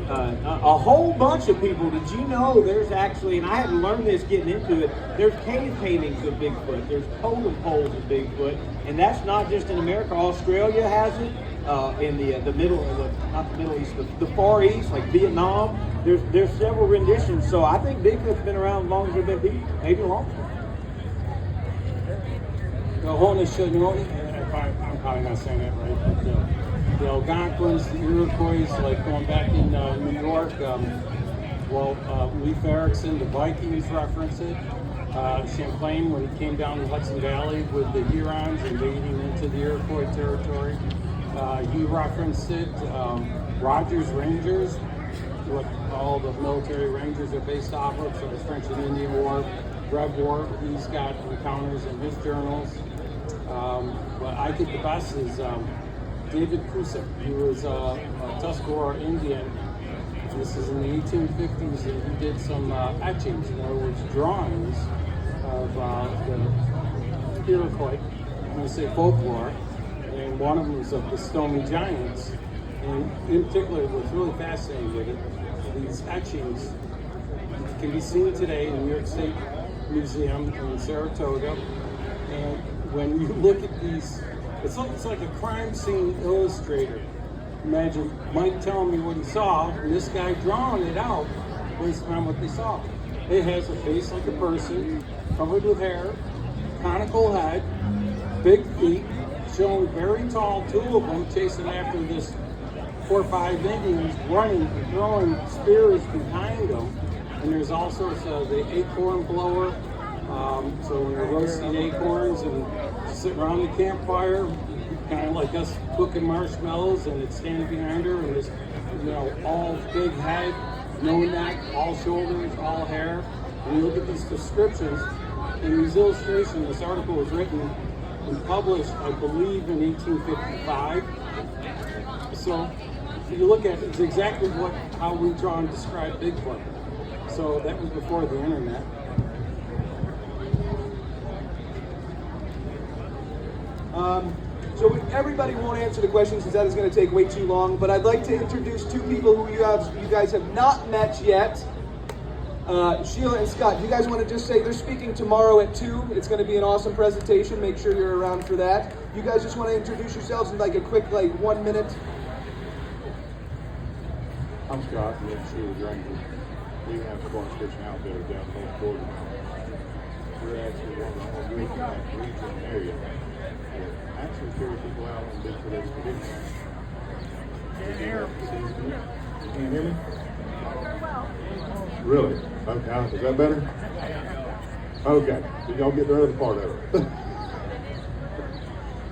A whole bunch of people. Did you know there's actually, and I had to learn this getting into it, there's cave paintings of Bigfoot. There's totem poles of Bigfoot. And that's not just in America. Australia has it. In the middle, not the Middle East, the Far East, like Vietnam. There's several renditions. So I think Bigfoot's been around as long as there's been people, maybe longer. I'm probably not saying that right, but the Algonquins, the Iroquois, like going back in New York, Leif Erikson, the Vikings reference it. Champlain, when he came down the Hudson Valley with the Hurons invading into the Iroquois territory, he referenced it. Rogers Rangers, what all the military rangers are based off of, so the French and Indian War, Red War, he's got encounters in his journals. But I think the best is David Cusick. He was a Tuscarora Indian. This is in the 1850s, and he did some etchings, in other words, drawings of the Iroquois, I'm going to say folklore, and one of them was of the Stony Giants. And in particular, what's really fascinating with it, these etchings can be seen today in the New York State Museum in Saratoga. And when you look at these, it's like a crime scene illustrator. Imagine Mike telling me what he saw, and this guy drawing it out based on what they saw. It has a face like a person, covered with hair, conical head, big feet, showing very tall, two of them chasing after this 4 or 5 Indians, running, throwing spears behind them. And there's also the acorn blower. So when they're roasting acorns and sit around the campfire, kind of like us cooking marshmallows, and it's standing behind her, and it's, all big head, no neck, all shoulders, all hair. And you look at these descriptions and these illustrations. This article was written and published, I believe, in 1855. So you look at it, it's exactly how we draw and describe Bigfoot. So that was before the internet. So everybody won't answer the questions because that is going to take way too long. But I'd like to introduce 2 people who you guys have not met yet. Sheila and Scott, do you guys want to just say they're speaking tomorrow at 2? It's going to be an awesome presentation. Make sure you're around for that. You guys just want to introduce yourselves in like a quick 1 minute. I'm Scott, and it's Sheila Granger. We have corn fishing out there down North Georgia. We're actually one of the only groups in that region area that actually carry people out on Bigfoot expeditions. Can't hear me? Really? Okay, is that better? Okay, so y'all get the other part of it.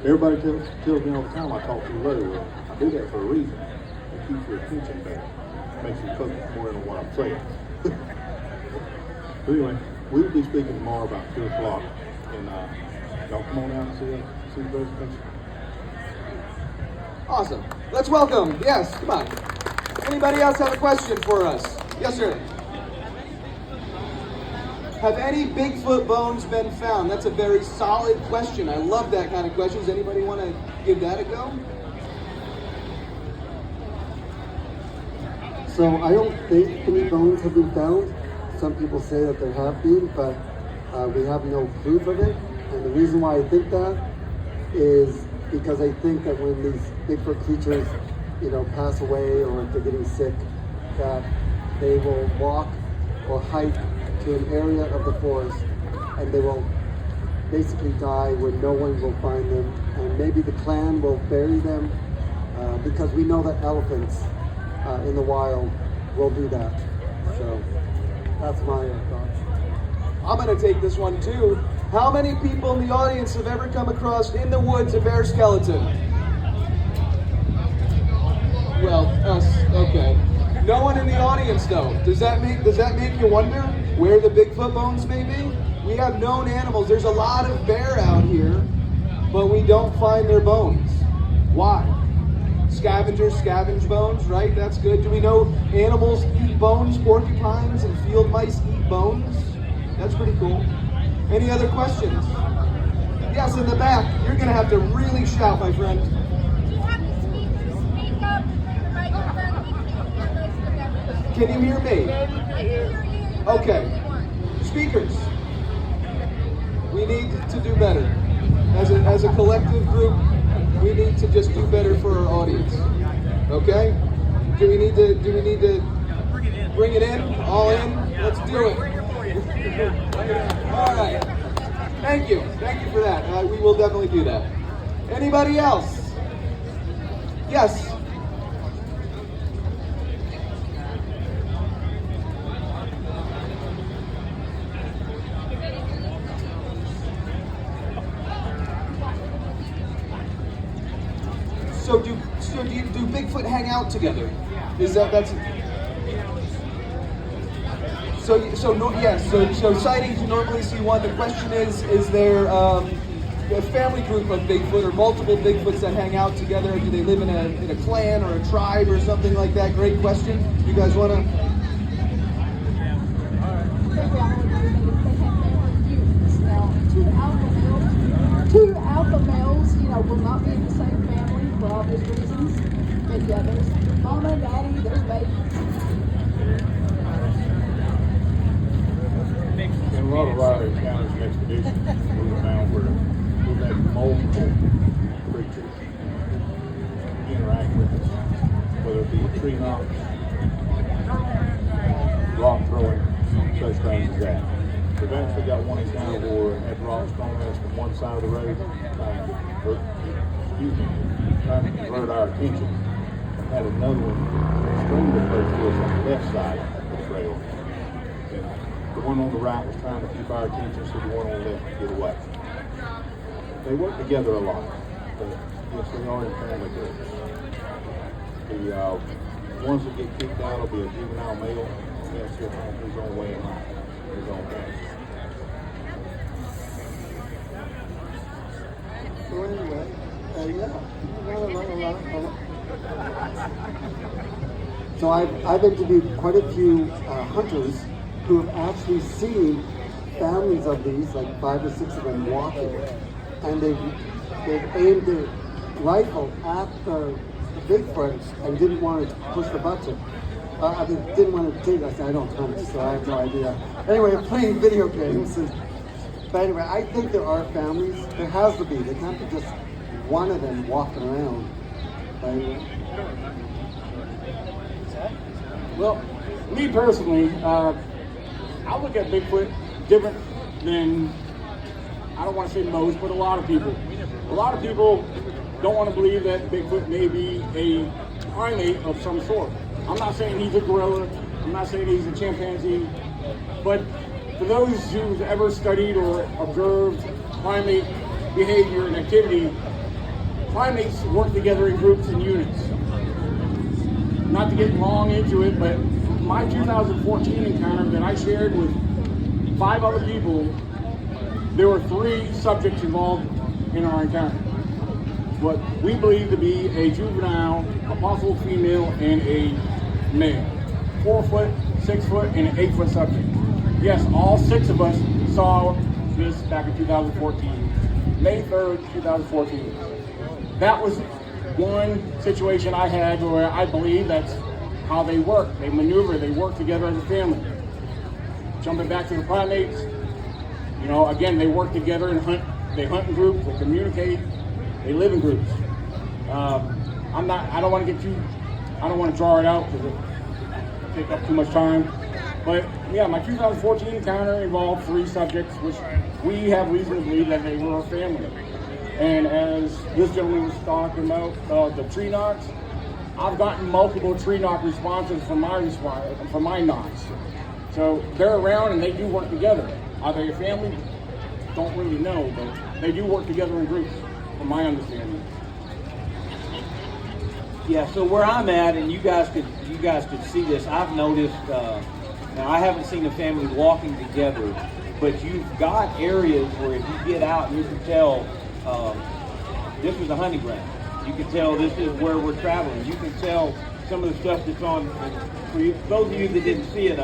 Everybody tells me all the time I talk too low. Well, I do that for a reason. It keeps your attention better. Makes you focus more on what I'm saying. But anyway, we will be speaking tomorrow about 2 o'clock. And y'all come on out and see the presentation. Awesome. Let's welcome. Yes, come on. Anybody else have a question for us? Yes, sir. Have any Bigfoot bones been found? That's a very solid question. I love that kind of questions. Anybody want to give that a go? So I don't think any bones have been found. Some people say that there have been, but we have no proof of it. And the reason why I think that is because I think that when these Bigfoot creatures, pass away, or if they're getting sick, that they will walk or hike to an area of the forest and they will basically die where no one will find them. And maybe the clan will bury them because we know that elephants in the wild will do that. So that's my thoughts. I'm going to take this one too. How many people in the audience have ever come across in the woods a bear skeleton? Well, us. Okay. No one in the audience though. Does that make you wonder where the Bigfoot bones may be? We have known animals. There's a lot of bear out here, but we don't find their bones. Why? Scavengers scavenge bones, right? That's good. Do we know animals eat bones? Porcupines and field mice eat bones? That's pretty cool. Any other questions? Yes, in the back. You're going to have to really shout, my friend. Do you have to speak up? Can you hear me? Okay. Speakers, we need to do better. As a collective group, we need to just do better for our audience. Okay? Do we need to bring it in? All in? Let's do it. All right. Thank you. Thank you for that. We will definitely do that. Anybody else? Yes. So do Bigfoot hang out together? Is that's so sightings you normally see one. The question is there a family group of Bigfoot or multiple Bigfoots that hang out together? Do they live in a clan or a tribe or something like that? Great question. You guys want to? Two alpha males, will not be in the same family for obvious reasons. But yeah, there's mama, daddy, there's babies. In a lot of our encounters and expeditions, we found where we've had multiple creatures interact with us, whether it be tree knocks, rock throwing, such things as that. We've actually got one encounter where we had rocks thrown at us from one side of the road, trying to divert our attention. And had another one extremely close to us on the left side of the trail. And the one on the right was trying to keep our attention so the one on the left could get away. They work together a lot, but yes, they are in family groups. The ones that get kicked out will be a juvenile male, and he'll still find his own way in life, his own path. So anyway, So I've interviewed quite a few hunters who have actually seen families of these, like 5 or 6 of them walking, and they've aimed their rifle at the Bigfoot and didn't want to push the button. I mean, didn't want to take. I said I don't hunt, so I have no idea. Anyway, I'm playing video games. But anyway, I think there are families. There has to be. There can't be just one of them walking around. But anyway. Well, me personally, I look at Bigfoot different than, I don't want to say most, but a lot of people. A lot of people don't want to believe that Bigfoot may be a primate of some sort. I'm not saying he's a gorilla, I'm not saying he's a chimpanzee, but for those who've ever studied or observed primate behavior and activity, primates work together in groups and units. Not to get long into it, but my 2014 encounter that I shared with 5 other people, there were 3 subjects involved in our encounter. What we believe to be a juvenile, a possible female, and a male. 4 foot, 6 foot, and an 8 foot subject. Yes, all 6 of us saw this back in 2014, May 3rd, 2014. That was one situation I had where I believe that's how they work. They maneuver, they work together as a family. Jumping back to the primates, again, they work together and hunt. They hunt in groups, they communicate, they live in groups. I don't want to draw it out because it take up too much time. But yeah, my 2014 encounter involved 3 subjects, which we have reason to believe that they were a family. And as this gentleman was talking about the tree knocks, I've gotten multiple tree knock responses from my knocks. So they're around and they do work together. Are they a family? Don't really know, but they do work together in groups, from my understanding. Yeah, so where I'm at, and you guys could see this, I've noticed, now I haven't seen a family walking together, but you've got areas where if you get out, you can tell this is a hunting ground. You can tell this is where we're traveling. You can tell some of the stuff that's on, for those of you that didn't see it,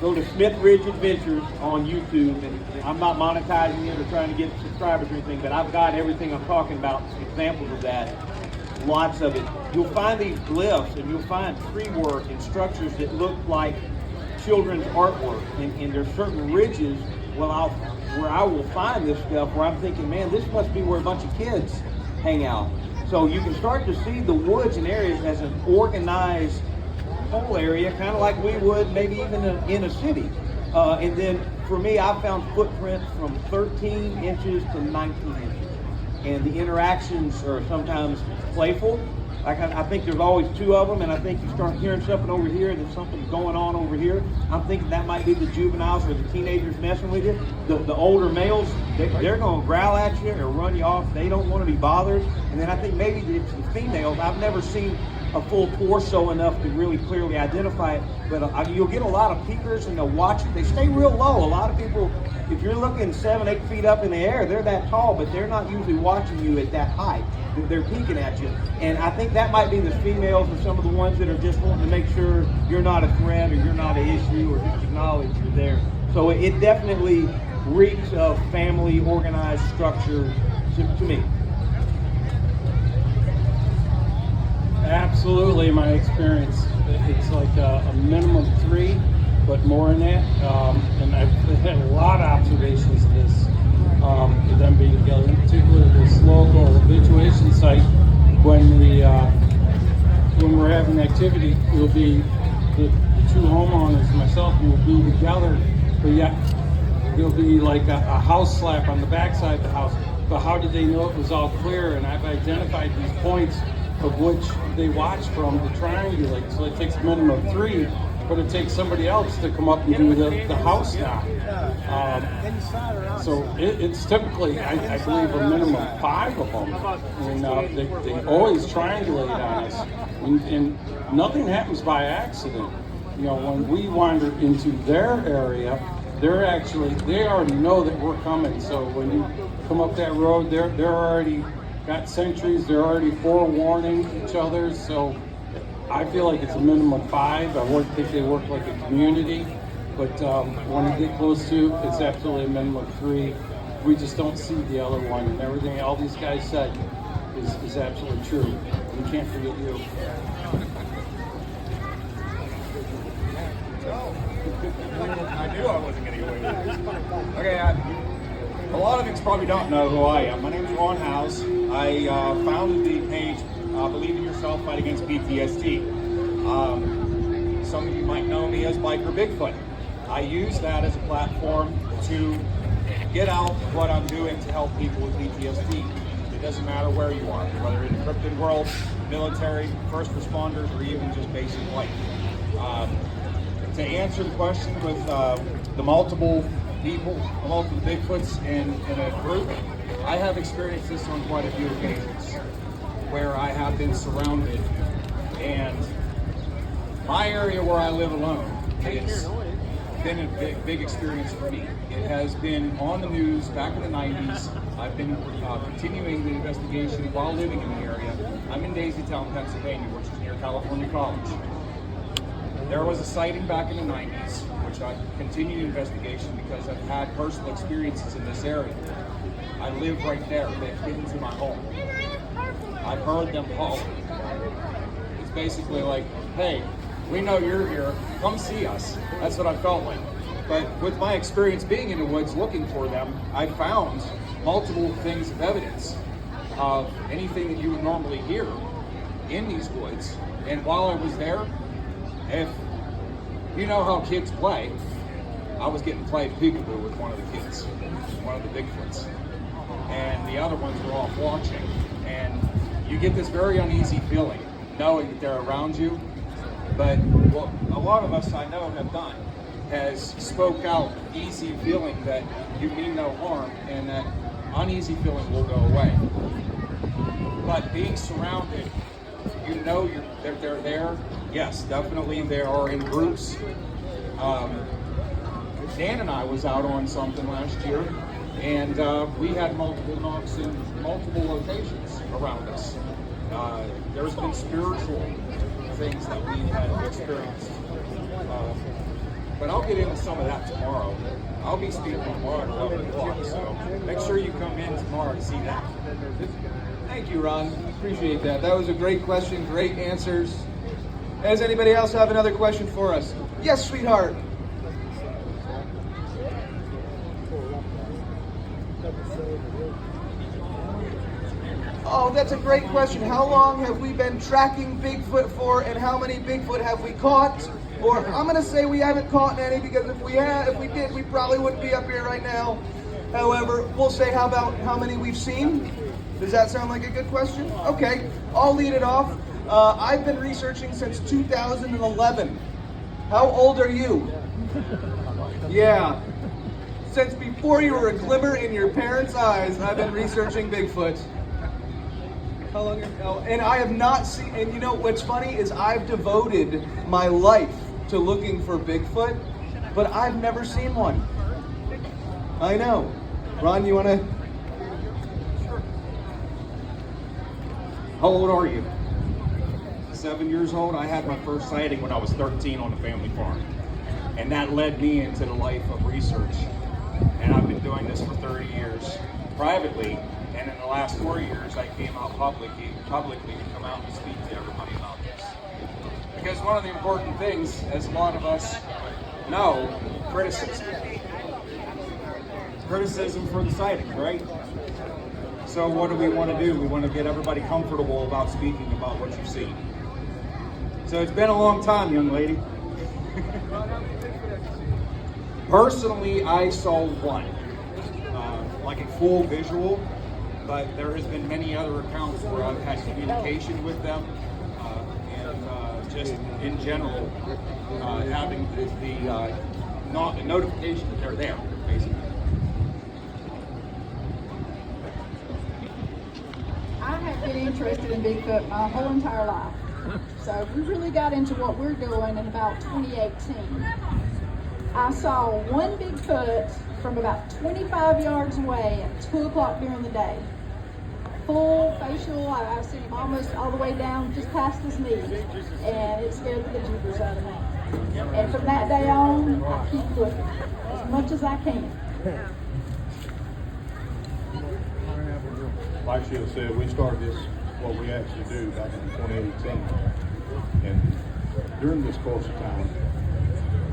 go to Smith Ridge Adventures on YouTube, and I'm not monetizing it or trying to get subscribers or anything, but I've got everything I'm talking about, examples of that. lots of it. You'll find these glyphs and you'll find tree work and structures that look like children's artwork. And there's certain ridges where I will find this stuff where I'm thinking, man, this must be where a bunch of kids hang out. So you can start to see the woods and areas as an organized whole area, kind of like we would maybe even in a city. And then for me, I found footprints from 13 inches to 19 inches. And the interactions are sometimes playful. Like I think there's always two of them, and I think you start hearing something over here, there's something going on over here. I'm thinking that might be the juveniles or the teenagers messing with you. The older males, they're going to growl at you or run you off. They don't want to be bothered. And then I think maybe it's the females. I've never seen a full torso enough to really clearly identify it, but you'll get a lot of peekers and they'll watch it. They stay real low. A lot of people, if you're looking 7-8 feet up in the air, they're that tall, but they're not usually watching you at that height. They're peeking at you. And I think that might be the females or some of the ones that are just wanting to make sure you're not a threat or you're not an issue or just acknowledge you're there. So it definitely reeks of family organized structure to me. Absolutely, my experience. It's like a minimum 3, but more than that. And I've had a lot of observations of this, with them being together, in particular this local habituation site. When we're having activity, it will be the two homeowners and myself, and we'll be together, but yet there'll be like a house slap on the backside of the house. But how did they know it was all clear? And I've identified these points of which they watch from to triangulate. So it takes a minimum of 3, but it takes somebody else to come up and do the house knock. So it's typically, I believe, a minimum of 5 of them. And they always triangulate on us. And nothing happens by accident. You know, when we wander into their area, they already know that we're coming. So when you come up that road, they're already got sentries, they're already forewarning each other, so I feel like it's a minimum of 5. I think they work like a community, but when you get close to, it's absolutely a minimum of 3. We just don't see the other one, and everything all these guys said is absolutely true. We can't forget you. I knew I wasn't going to get away with it. Okay, a lot of you probably don't know who I am. My name is Ron House. I founded the page Believe in Yourself, Fight Against PTSD. Some of you might know me as Biker Bigfoot. I use that as a platform to get out what I'm doing to help people with PTSD. It doesn't matter where you are, whether in the cryptid world, military, first responders, or even just basic life. To answer the question with the multiple people, multiple Bigfoots in a group, I have experienced this on quite a few occasions where I have been surrounded, and my area where I live alone has been a big experience for me. It has been on the news back in the 90s. I've been continuing the investigation while living in the area. I'm in Daisytown, Pennsylvania, which is near California College. There was a sighting back in the 90s, which I continued investigation because I've had personal experiences in this area. I live right there. They've been to my home. I've heard them holler. It's basically like, hey, we know you're here. Come see us. That's what I felt like. But with my experience being in the woods looking for them, I found multiple things of evidence of anything that you would normally hear in these woods. And while I was there, if you know how kids play, I was getting played peekaboo with one of the kids, one of the Bigfoots. And the other ones were off watching. And you get this very uneasy feeling, knowing that they're around you. But what a lot of us I know have done has spoke out easy feeling that you mean no harm, and that uneasy feeling will go away. But being surrounded, you know they're there. Yes, definitely they are in groups. Dan and I was out on something last year, and we had multiple knocks in multiple locations around us. There's been spiritual things that we had experienced. But I'll get into some of that tomorrow. I'll be speaking tomorrow at 11 o'clock, so make sure you come in tomorrow to see that. Thank you, Ron. Appreciate that. That was a great question, great answers. Does anybody else have another question for us? Yes, sweetheart. Oh, that's a great question. How long have we been tracking Bigfoot for, and how many Bigfoot have we caught? Or I'm gonna say we haven't caught any, because if we did, we probably wouldn't be up here right now. However, we'll say how about how many we've seen? Does that sound like a good question? Okay, I'll lead it off. I've been researching since 2011. How old are you? Yeah. Since before you were a glimmer in your parents' eyes, I've been researching Bigfoot. How long? And I have not seen, and you know what's funny is I've devoted my life to looking for Bigfoot, but I've never seen one. I know. Ron, you wanna? How old are you? 7 years old. I had my first sighting when I was 13 on a family farm. And that led me into the life of research. And I've been doing this for 30 years privately. And in the last 4 years, I came out publicly to come out and speak to everybody about this. Because one of the important things, as a lot of us know, criticism. Criticism for the sightings, right? So what do we want to do? We want to get everybody comfortable about speaking about what you see. So it's been a long time, young lady. Personally, I saw one, like a full visual, but there has been many other accounts where I've had communication with them, and just in general, having the notification that they're there, basically. I have been interested in Bigfoot my whole entire life. So we really got into what we're doing in about 2018. I saw one Bigfoot from about 25 yards away at 2 o'clock during the day. Full facial, I've seen him almost all the way down, just past his knees. And it scared the bejeebers out of me. And from that day on, I keep looking as much as I can. Like Sheila said, we started this, what we actually do, back in 2018. And during this course of time,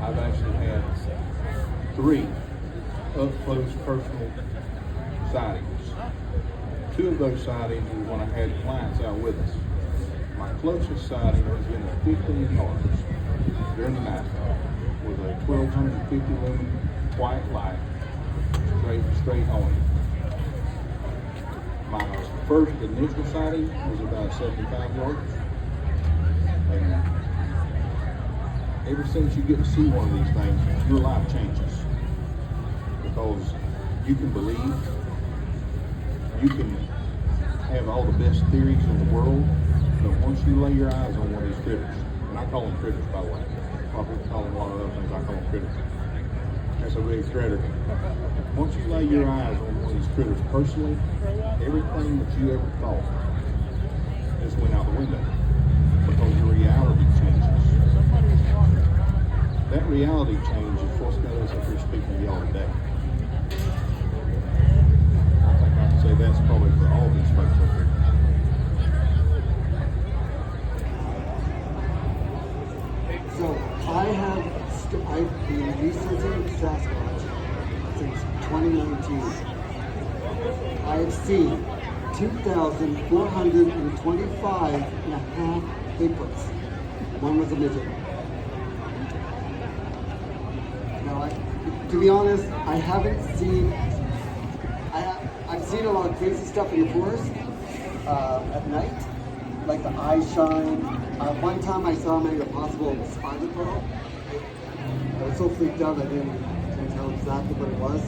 I've actually had 3 up-close personal sightings. 2 of those sightings were when I had clients out with us. My closest sighting was in the 15 yards during the night with a 1250 lumen white light straight on it. My first initial sighting was about 75 yards. And ever since you get to see one of these things, your life changes. Because you can believe, you can have all the best theories in the world, but once you lay your eyes on one of these critters, and I call them critters by the way, probably call them a lot of other things, I call them critters. That's a big predator. Once you lay your eyes on one of these critters personally, everything that you ever thought just went out the window, because your reality changes. That reality change is what's got us up here speaking to y'all today. I think I can say that's probably for all these folks up here. So I've been researching Sasquatch since 2019. I have seen 2,425 and a half Bigfoots. One was a midget. Now, to be honest, I haven't seen. I've seen a lot of crazy stuff in the forest at night, like the eyes shine. One time I saw maybe a possible spider crawl. I was so freaked out I didn't tell exactly what it was.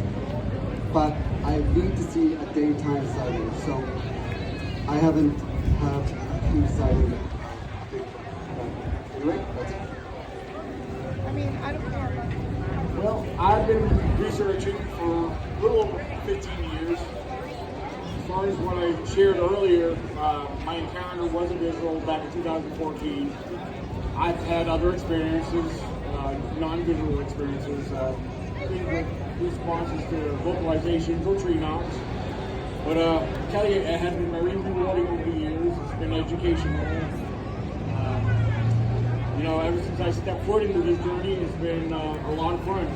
But I need to see a daytime sighting, so I haven't had a huge sighting. Anyway, that's it. Well, I've been researching for a little over 15 years. As far as what I shared earlier, my encounter was a visual back in 2014. I've had other experiences, non-visual experiences, things like responses to vocalizations or tree knocks. But I tell you, it has been very rewarding over the years. It's been educational. You know, ever since I stepped foot into this journey, it's been a lot of fun.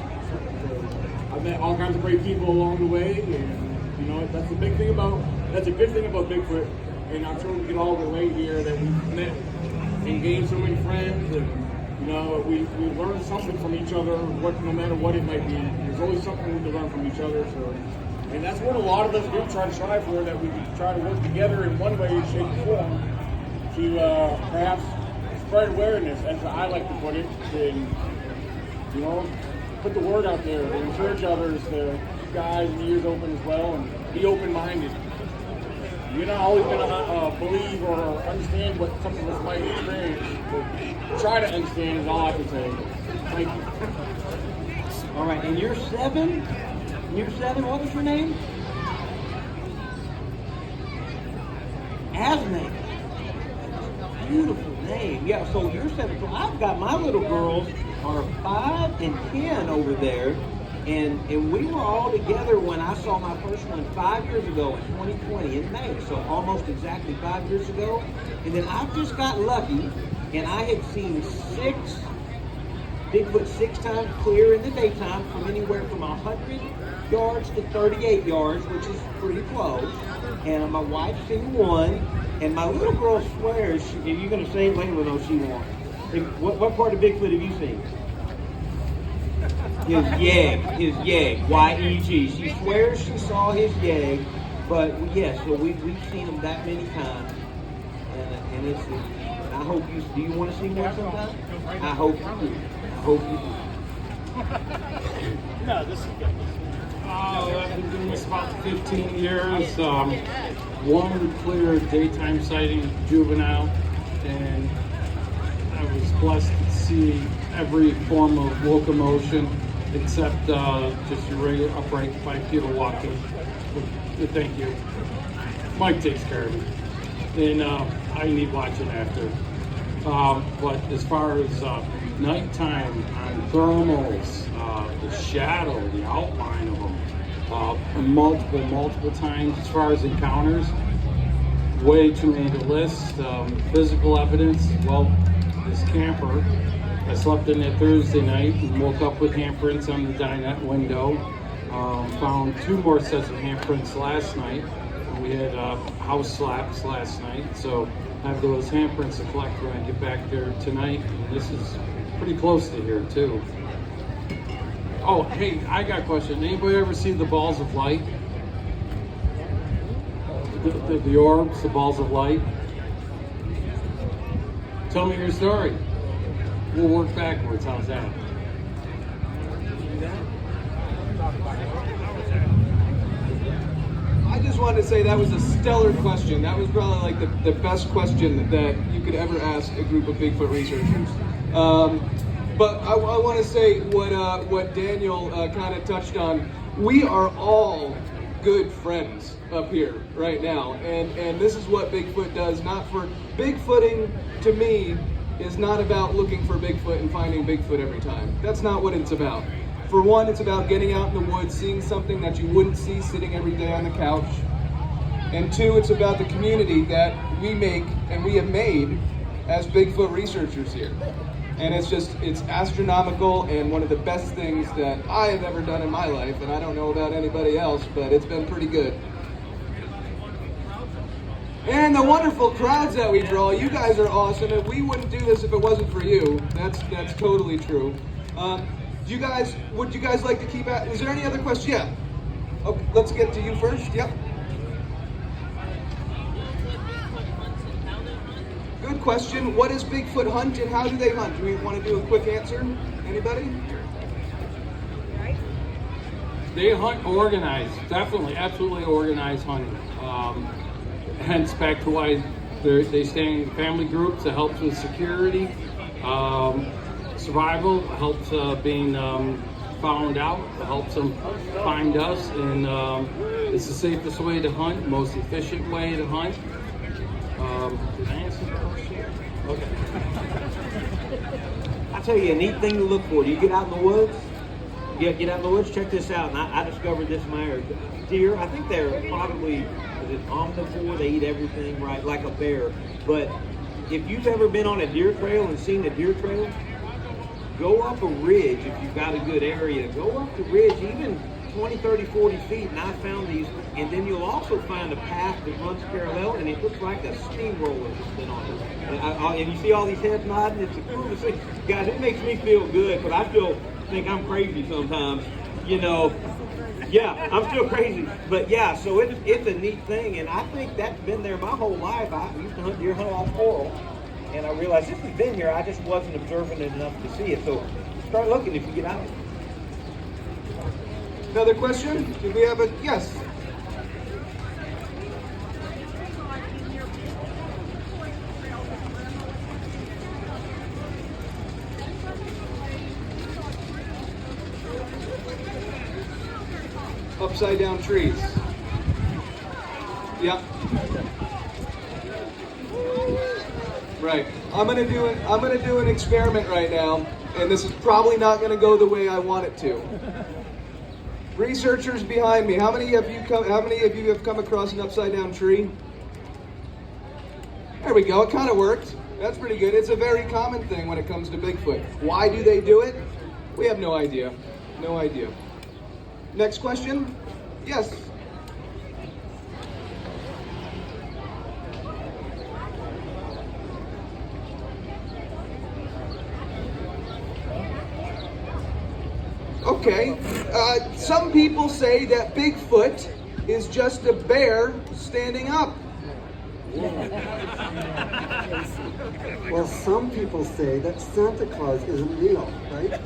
I've met all kinds of great people along the way, and you know, that's a good thing about Bigfoot. And I'm sure we can all relate here that we've met and gained so many friends, and you know, we learned something from each other. No matter what it might be, there's always something to learn from each other. So, and that's what a lot of us do try to strive for, that we can try to work together in one way, shape, or form to perhaps spread awareness, as I like to put it, and you know, put the word out there and encourage others to keep their eyes and ears open as well, and be open-minded. You're not always going to believe or understand what some of us might experience, but try to understand is all I can say. Thank you. All right, and you're 7? You're 7, what was your name? Asname. Beautiful name. Yeah, so you're 7. So I've got my little girls are 5 and 10 over there. And we were all together when I saw my first one 5 years ago in 2020 in May. So almost exactly 5 years ago. And then I just got lucky and I had seen 6 Bigfoot 6 times clear in the daytime from anywhere from 100 yards to 38 yards, which is pretty close. And my wife's seen 1, and my little girl swears, are you going to say it later? No, she won't. What part of Bigfoot have you seen? His yegg, Y-E-G. She swears she saw his yegg, but yes, so we've seen him that many times, and it's. I hope you. Do you want to see more sometime? I hope you do. I hope you do. No, this is good. I've been doing this about 15 years. One clear daytime sighting, juvenile, and I was blessed to see every form of locomotion except just your regular upright bipedal walking. Thank you. Mike takes care of me. And I need watching after. But as far as nighttime on thermals, the shadow, the outline of them, multiple times. As far as encounters, way too many to list. Physical evidence, well, this camper, I slept in there Thursday night and woke up with handprints on the dinette window. Found 2 more sets of handprints last night. We had house slaps last night, so I have those handprints to collect when I get back there tonight. And this is pretty close to here too. Oh, hey, I got a question. Anybody ever see the balls of light? The orbs, the balls of light? Tell me your story. We'll work backwards. How's that? I just wanted to say that was a stellar question. That was probably like the best question that you could ever ask a group of Bigfoot researchers. But I want to say what Daniel kind of touched on. We are all good friends up here right now, and this is what Bigfoot does. Not for Bigfooting, to me, is not about looking for Bigfoot and finding Bigfoot every time. That's not what it's about. For one, it's about getting out in the woods, seeing something that you wouldn't see sitting every day on the couch. And 2, it's about the community that we make and we have made as Bigfoot researchers here. And it's astronomical and one of the best things that I have ever done in my life, and I don't know about anybody else, but it's been pretty good. And the wonderful crowds that we draw, you guys are awesome, and we wouldn't do this if it wasn't for you. That's totally true. Would you guys like to keep at? Is there any other questions? Yeah. Okay, let's get to you first. Yep. Good question. What is Bigfoot hunt and how do they hunt? Do we want to do a quick answer? Anybody? They hunt organized, definitely, absolutely organized hunting. Hence back to why they stay in family groups. It helps with security. Survival helps being found out. It helps them find us, and it's the safest way to hunt, most efficient way to hunt. Did I answer the question? Okay. I'll tell you a neat thing to look for. Do you get out in the woods get out in the woods, check this out. And I discovered this in my area. Deer, I think they're probably, is it omnivore? They eat everything, right? Like a bear. But if you've ever been on a deer trail and seen a deer trail, go up a ridge if you've got a good area. Go up the ridge, even 20, 30, 40 feet, and I found these. And then you'll also find a path that runs parallel, and it looks like a steamroller that's been on it. And you see all these heads nodding. It's the coolest thing. Guys, it makes me feel good, but I still think I'm crazy sometimes. You know, yeah, I'm still crazy. But yeah, so it's a neat thing, and I think that's been there my whole life. I used to hunt deer, hunt off coral, and I realized this has been here. I just wasn't observing it enough to see it. So start looking if you get out. Another question? Did we have a yes? Upside down trees. Yep. Right. I'm gonna do an experiment right now, and this is probably not gonna go the way I want it to. Researchers behind me, how many of you have come across an upside down tree? There we go, it kind of worked. That's pretty good. It's a very common thing when it comes to Bigfoot. Why do they do it? We have no idea. No idea. Next question? Yes. Okay. Some people say that Bigfoot is just a bear standing up. Well, some people say that Santa Claus isn't real, right?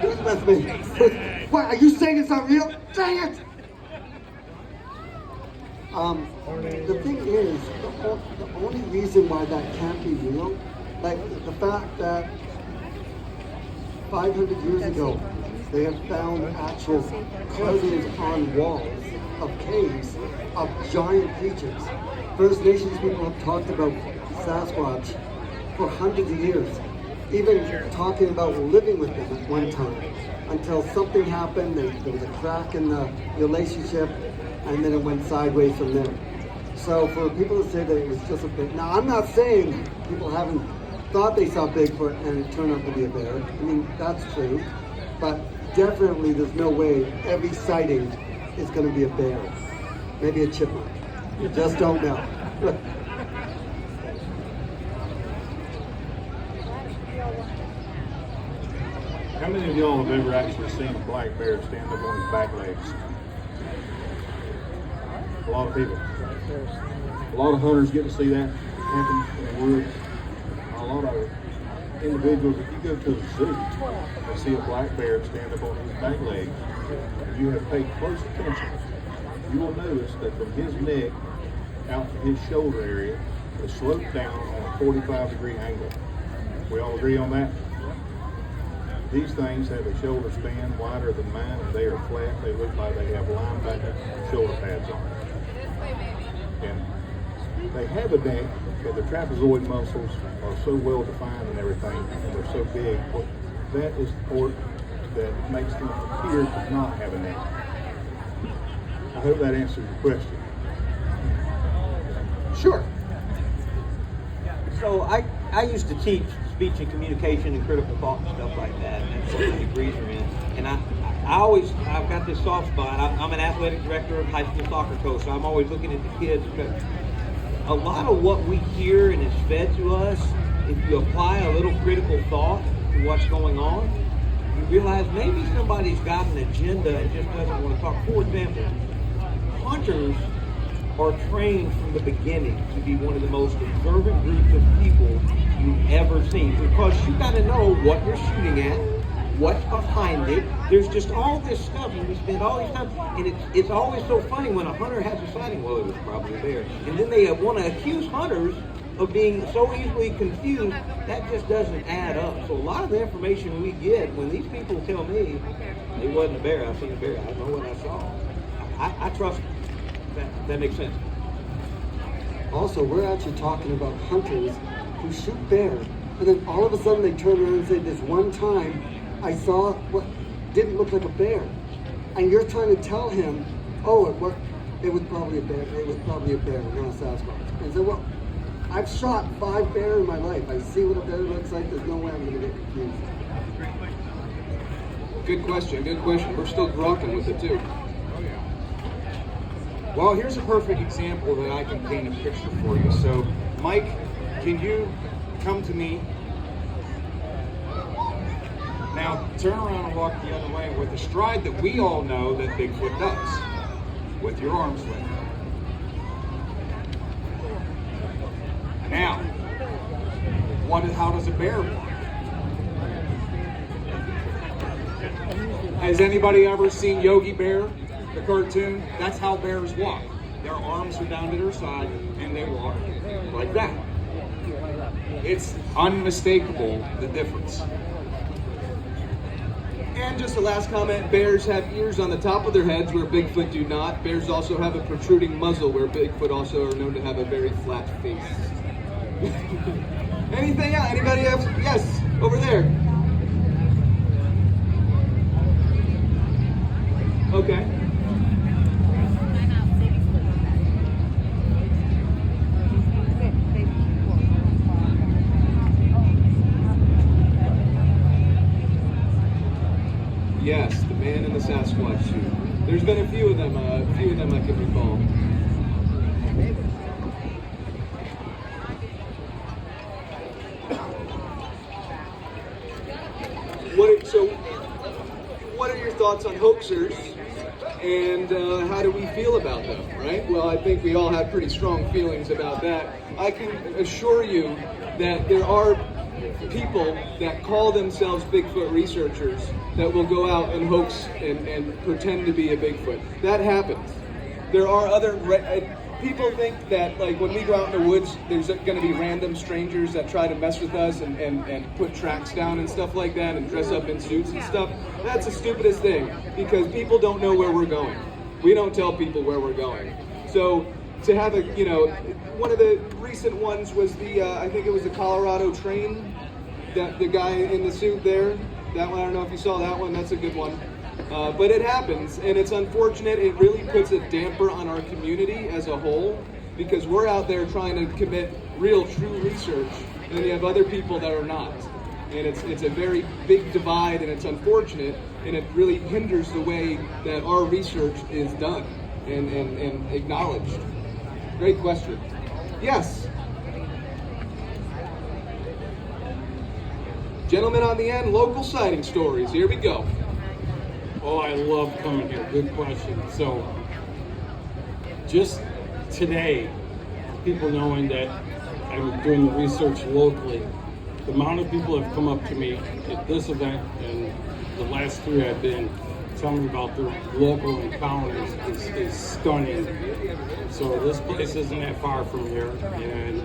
Who's with me? What, are you saying it's not real? Dang it! The thing is, the only reason why that can't be real, like the fact that 500 years ago, they have found actual carvings on walls of caves of giant creatures. First Nations people have talked about Sasquatch for hundreds of years, even talking about living with them at one time, until something happened, there was a crack in the relationship, and then it went sideways from there. So for people to say that it was just a bit, now I'm not saying people haven't thought they saw Bigfoot and it turned out to be a bear. I mean, that's true, but definitely there's no way every sighting is going to be a bear. Maybe a chipmunk. You just don't know. How many of y'all have ever actually seen a black bear stand up on his back legs? A lot of people. A lot of hunters get to see that happen in the woods. A lot of individuals, if you go to the zoo and see a black bear stand up on his back legs, and you have paid close attention, you will notice that from his neck out to his shoulder area is sloped down on a 45-degree angle. We all agree on that? These things have a shoulder span wider than mine, and they are flat. They look like they have linebacker shoulder pads on. And they have a neck, but the trapezoid muscles are so well defined and everything, and they're so big. That is the part that makes them appear to not have a neck. I hope that answers your question. Sure. So I used to teach speech and communication and critical thought and stuff like that, and that's what my degrees are in. And I've got this soft spot. I'm an athletic director, high school soccer coach, so I'm always looking at the kids. But a lot of what we hear and is fed to us, if you apply a little critical thought to what's going on, you realize maybe somebody's got an agenda and just doesn't want to talk. For example, hunters are trained from the beginning to be one of the most observant groups of people you've ever seen, because you got to know what you're shooting at, what's behind it. There's just all this stuff, and we spend all this time, and it's always so funny when a hunter has a sighting. Well, it was probably a bear, and then they want to accuse hunters of being so easily confused. That just doesn't add up. So a lot of the information we get, when these people tell me it wasn't a bear, I've seen a bear, I know what I saw, I trust them. That makes sense. Also, we're actually talking about hunters who shoot bears, and then all of a sudden they turn around and say, this one time I saw what didn't look like a bear. And you're trying to tell him, oh, it was probably a bear, not a Sasquatch. And so, well, I've shot 5 bears in my life. I see what a bear looks like. There's no way I'm going to get confused. Good question, good question. We're still grokking with it too. Well, here's a perfect example that I can paint a picture for you. So, Mike, can you come to me? Now, turn around and walk the other way with the stride that we all know that Bigfoot does, with your arms length. Now, how does a bear walk? Has anybody ever seen Yogi Bear, the cartoon? That's how bears walk. Their arms are down to their side and they walk like that. It's unmistakable, the difference. And just a last comment, bears have ears on the top of their heads where Bigfoot do not. Bears also have a protruding muzzle where Bigfoot also are known to have a very flat face. Anything else? Anybody else? Yes, over there. Okay. Yes, the man in the Sasquatch suit. There's been a few of them I can recall. What are your thoughts on hoaxers, and how do we feel about them, right? Well, I think we all have pretty strong feelings about that. I can assure you that there are people that call themselves Bigfoot researchers that will go out and hoax and pretend to be a Bigfoot. That happens. There are other... people think that, like, when we go out in the woods, there's going to be random strangers that try to mess with us and put tracks down and stuff like that and dress up in suits and stuff. That's the stupidest thing, because people don't know where we're going. We don't tell people where we're going. So to have a, one of the recent ones was the, I think it was the Colorado train, that the guy in the suit there, that one, I don't know if you saw that one, that's a good one. But it happens, and it's unfortunate. It really puts a damper on our community as a whole, because we're out there trying to commit real, true research, and you have other people that are not. And it's a very big divide, and it's unfortunate, and it really hinders the way that our research is done and acknowledged. Great question. Yes? Gentlemen on the end, local sighting stories. Here we go. Oh, I love coming here. Good question. So, just today, people knowing that I'm doing the research locally, the amount of people have come up to me at this event and the last 3 I've been telling me about their local encounters is stunning. So this place isn't that far from here, and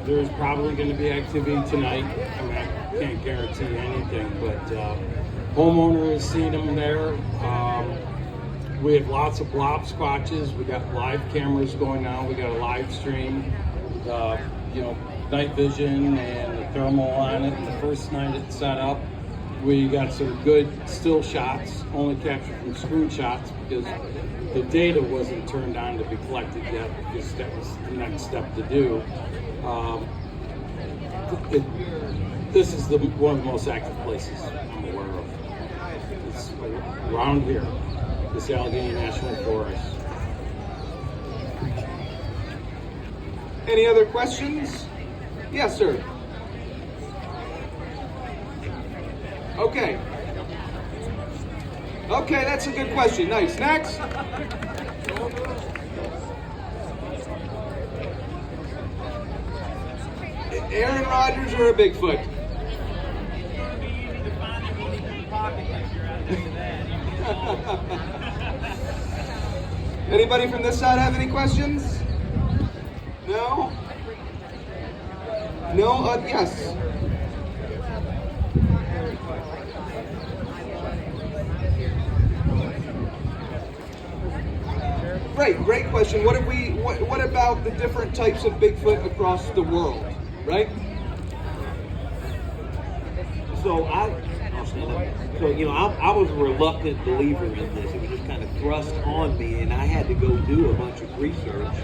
there's probably going to be activity tonight. I mean, I can't guarantee anything, but homeowner has seen them there. We have lots of blob squatches. We got live cameras going on. We got a live stream, night vision and the thermal on it. The first night it's set up, we got some good still shots, only captured from screenshots because the data wasn't turned on to be collected yet, because that was the next step to do. This is one of the most active places I'm aware of. It's around here, this Allegheny National Forest. Any other questions? Yes, sir. Okay. Okay, that's a good question. Nice. Next. Aaron Rodgers or a Bigfoot? Anybody from this side have any questions? No? No? Yes. Great question. What about the different types of Bigfoot across the world, right? So I'll lost. So, I was a reluctant believer in this. It was just kind of thrust on me, and I had to go do a bunch of research.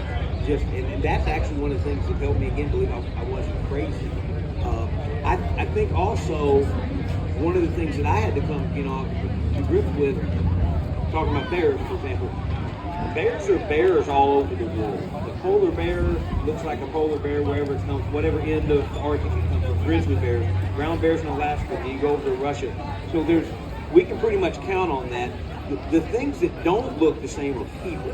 And that's actually one of the things that helped me again believe I wasn't crazy. I think also one of the things that I had to come, to grips with, talking about bears, for example. Bears are bears all over the world. The polar bear looks like a polar bear wherever it's known, whatever end of the Arctic it comes from. Grizzly bears, brown bears in Alaska, you go over to Russia. So we can pretty much count on that. The things that don't look the same are people.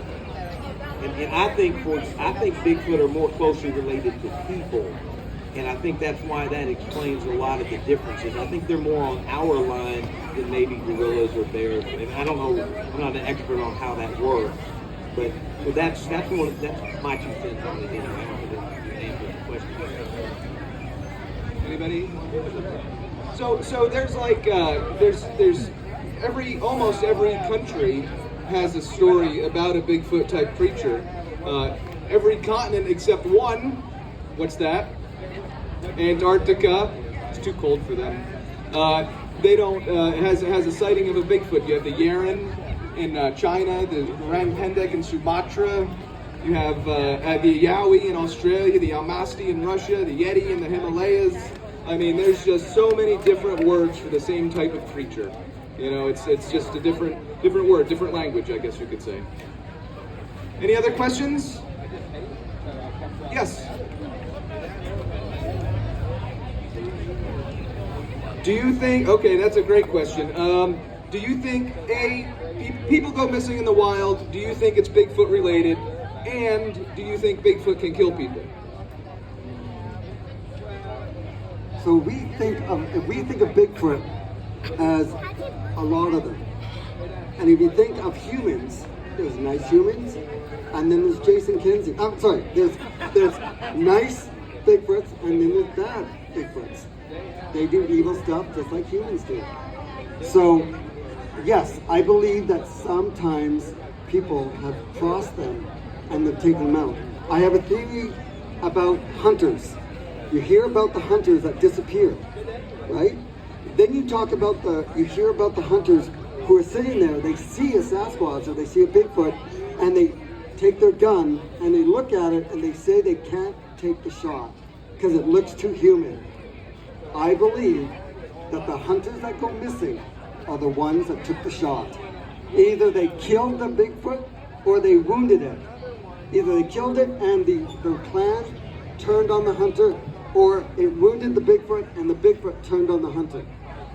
And I think Bigfoot are more closely related to people. And I think that's why that explains a lot of the differences. I think they're more on our line than maybe gorillas or bears. And I don't know, I'm not an expert on how that works. But that's my 2 cents on it. I don't know if it answers the question. Anybody? So there's like there's almost every country has a story about a Bigfoot type creature. Every continent except one. What's that? Antarctica. It's too cold for them. They don't. Has a sighting of a Bigfoot. You have the Yeren in China, the Orang Pendek in Sumatra. You have the Yowie in Australia, the Almasty in Russia, the Yeti in the Himalayas. I mean, there's just so many different words for the same type of creature. It's just a different word, different language, I guess you could say. Any other questions? Yes. Do you think? Okay, that's a great question. Do you think people go missing in the wild? Do you think it's Bigfoot related? And do you think Bigfoot can kill people? So if we think of Bigfoot as a lot of them. And if you think of humans, there's nice humans, and then there's Jason Kinsey. I'm sorry, there's nice Bigfoots, and then there's bad Bigfoots. They do evil stuff just like humans do. So, yes, I believe that sometimes people have crossed them and they've taken them out. I have a theory about hunters. You hear about the hunters that disappear, right? Then you hear about the hunters who are sitting there, they see a Sasquatch or they see a Bigfoot, and they take their gun and they look at it and they say they can't take the shot because it looks too human. I believe that the hunters that go missing are the ones that took the shot. Either they killed the Bigfoot or they wounded it. Either they killed it and the clan turned on the hunter, or it wounded the Bigfoot and the Bigfoot turned on the hunter.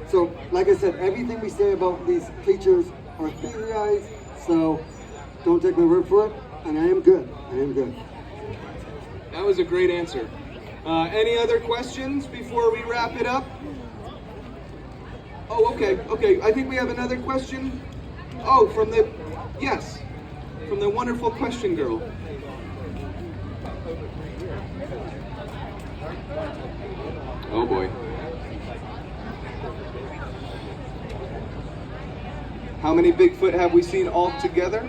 So, like I said, everything we say about these creatures are theorized, so don't take my word for it, and I am good. That was a great answer. Any other questions before we wrap it up? Oh, okay. I think we have another question. Oh, from the wonderful question girl. Oh boy. How many Bigfoot have we seen all together?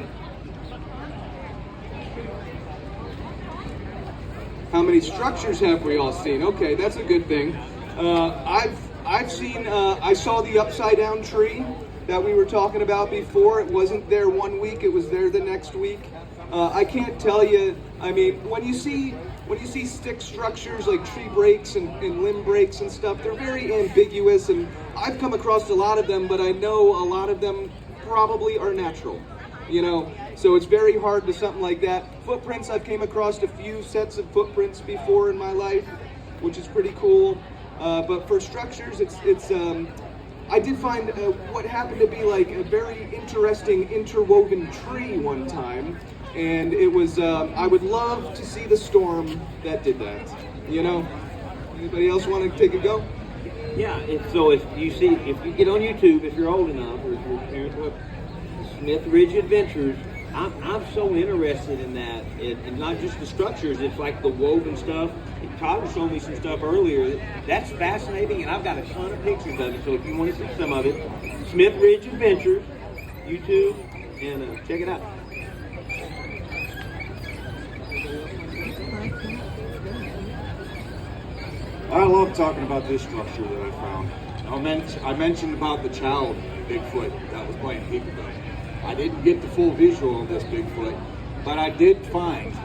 How many structures have we all seen? Okay, that's a good thing. I've seen. I saw the upside down tree that we were talking about before. It wasn't there one week. It was there the next week. I can't tell you. I mean, when you see stick structures like tree breaks and limb breaks and stuff, they're very ambiguous. And I've come across a lot of them, but I know a lot of them probably are natural. So it's very hard to something like that. Footprints, I've came across a few sets of footprints before in my life, which is pretty cool. But for structures, I did find what happened to be like a very interesting interwoven tree one time. And it was, I would love to see the storm that did that. Anybody else want to take a go? Yeah, if you get on YouTube, if you're old enough, or if your parents were Smith Ridge Adventures, I'm so interested in that, and not just the structures, it's like the woven stuff. Todd was showing me some stuff earlier. That's fascinating, and I've got a ton of pictures of it, so if you want to see some of it, Smith Ridge Adventures, YouTube, and check it out. I love talking about this structure that I found. I mentioned about the child Bigfoot that was playing peekaboo. I didn't get the full visual of this Bigfoot, but I did find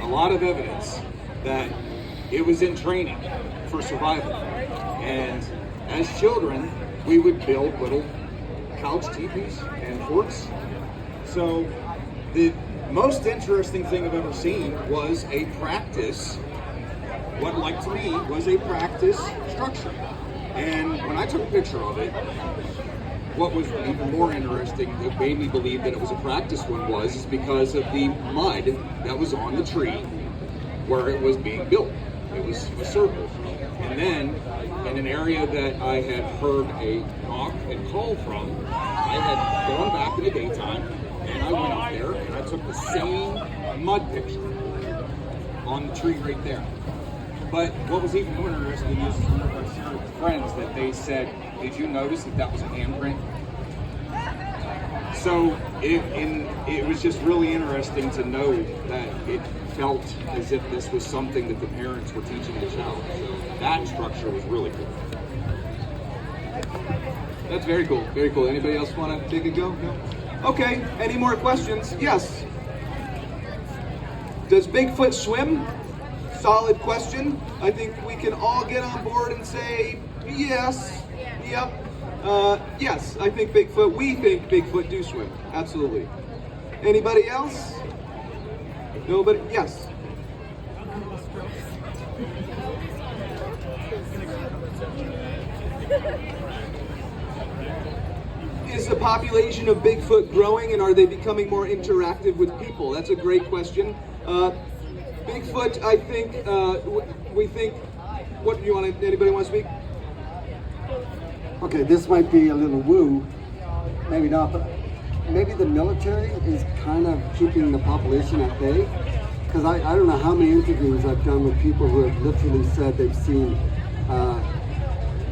a lot of evidence that it was in training for survival. And as children, we would build little couch teepees and forts. So the most interesting thing I've ever seen was a practice, what like to me was a practice structure. And when I took a picture of it, what was even more interesting that made me believe that it was a practice one is because of the mud that was on the tree where it was being built. It was circled. And then in an area that I had heard a knock and call from, I had gone back in the daytime and I went up there and I took the same mud picture on the tree right there. But what was even more interesting is one of our friends that they said, did you notice that was a handprint? So it was just really interesting to know that it felt as if this was something that the parents were teaching the child. So that structure was really cool. That's very cool. Very cool. Anybody else want to take a go? No? Okay. Any more questions? Yes. Does Bigfoot swim? Solid question. I think we can all get on board and say yes. Yep. Yes, I think we think Bigfoot do swim. Absolutely. Anybody else? Nobody? Yes. Is the population of Bigfoot growing and are they becoming more interactive with people? That's a great question. Bigfoot, I think, we think, anybody want to speak? Okay, this might be a little woo, maybe not, but maybe the military is kind of keeping the population at bay. Because I don't know how many interviews I've done with people who have literally said they've seen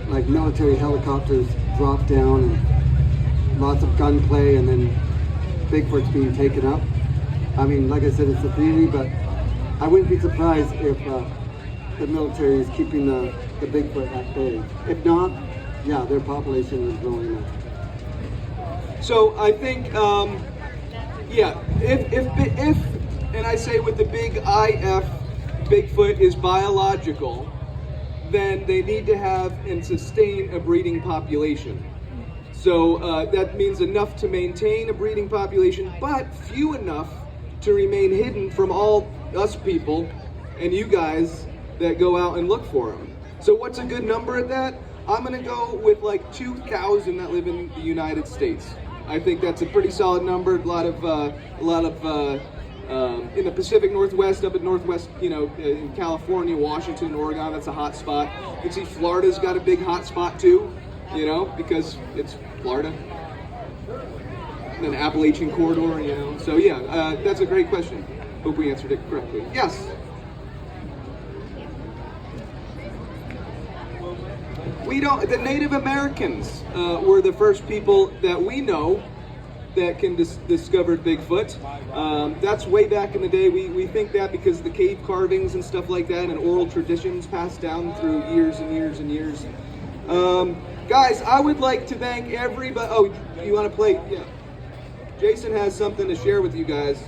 like military helicopters drop down and lots of gunplay and then Bigfoot's being taken up. I mean, like I said, it's a theory, but I wouldn't be surprised if the military is keeping the Bigfoot at bay. If not, yeah, their population is growing up. So I think, if and I say with the big IF, Bigfoot is biological, then they need to have and sustain a breeding population. So that means enough to maintain a breeding population, but few enough to remain hidden from all us people and you guys that go out and look for them. So what's a good number at that? I'm gonna go with like 2,000 that live in the United States. I think that's a pretty solid number. A lot of in the Pacific Northwest, up in Northwest, in California, Washington, Oregon, that's a hot spot. You can see Florida's got a big hot spot too, because it's Florida. And an Appalachian corridor, So yeah, that's a great question. Hope we answered it correctly. Yes? The Native Americans were the first people that we know that can discovered Bigfoot. That's way back in the day. We think that because of the cave carvings and stuff like that and oral traditions passed down through years and years and years. Guys, I would like to thank everybody. Oh, you want to play? Yeah. Jason has something to share with you guys.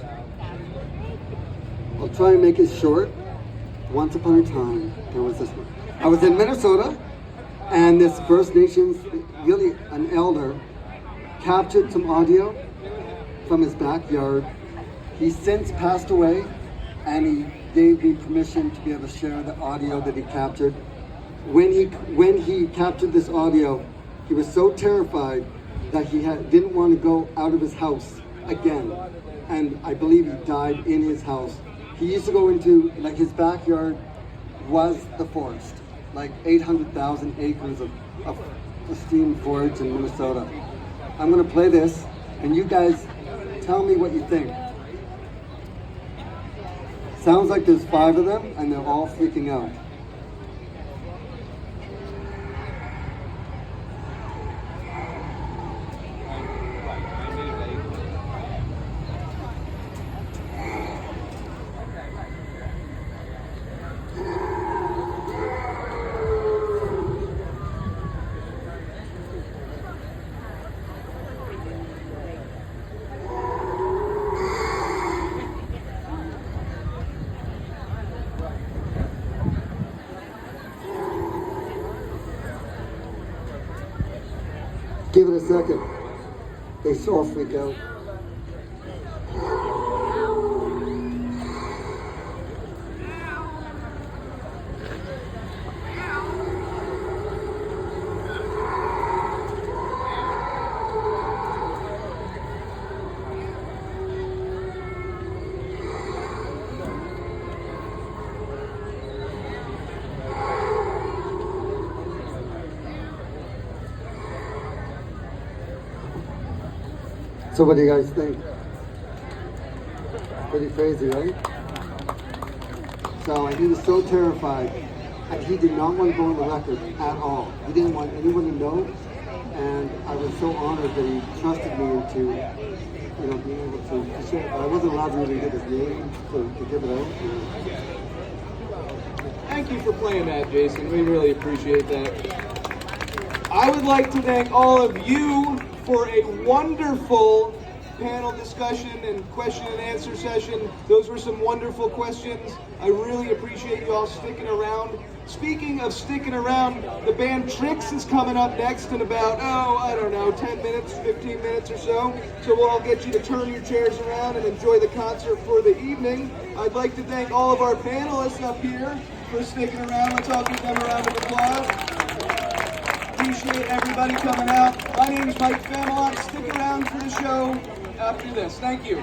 I'll try and make it short. Once upon a time, there was this one. I was in Minnesota, and this First Nations, really an elder, captured some audio from his backyard. He's since passed away, and he gave me permission to be able to share the audio that he captured. When he captured this audio, he was so terrified that he didn't want to go out of his house again, and I believe he died in his house. He used to go into, his backyard was the forest, 800,000 acres of pristine forest in Minnesota. I'm gonna play this, and you guys tell me what you think. Sounds like there's 5 of them, and they're all freaking out. Give it a second. They so freak out. So what do you guys think? Pretty crazy, right? So he was so terrified, and he did not want to go on the record at all. He didn't want anyone to know, and I was so honored that he trusted me into, being able to share. But I wasn't allowed to even get his name to give it out. Thank you for playing that, Jason. We really appreciate that. I would like to thank all of you for a wonderful panel discussion and question and answer session. Those were some wonderful questions. I really appreciate you all sticking around. Speaking of sticking around, the band Trix is coming up next in about, 10 minutes, 15 minutes or so. So we'll all get you to turn your chairs around and enjoy the concert for the evening. I'd like to thank all of our panelists up here for sticking around. Let's all give them a round of applause. Appreciate everybody coming out. My name is Mike Famelot. Stick around for the show after this. Thank you.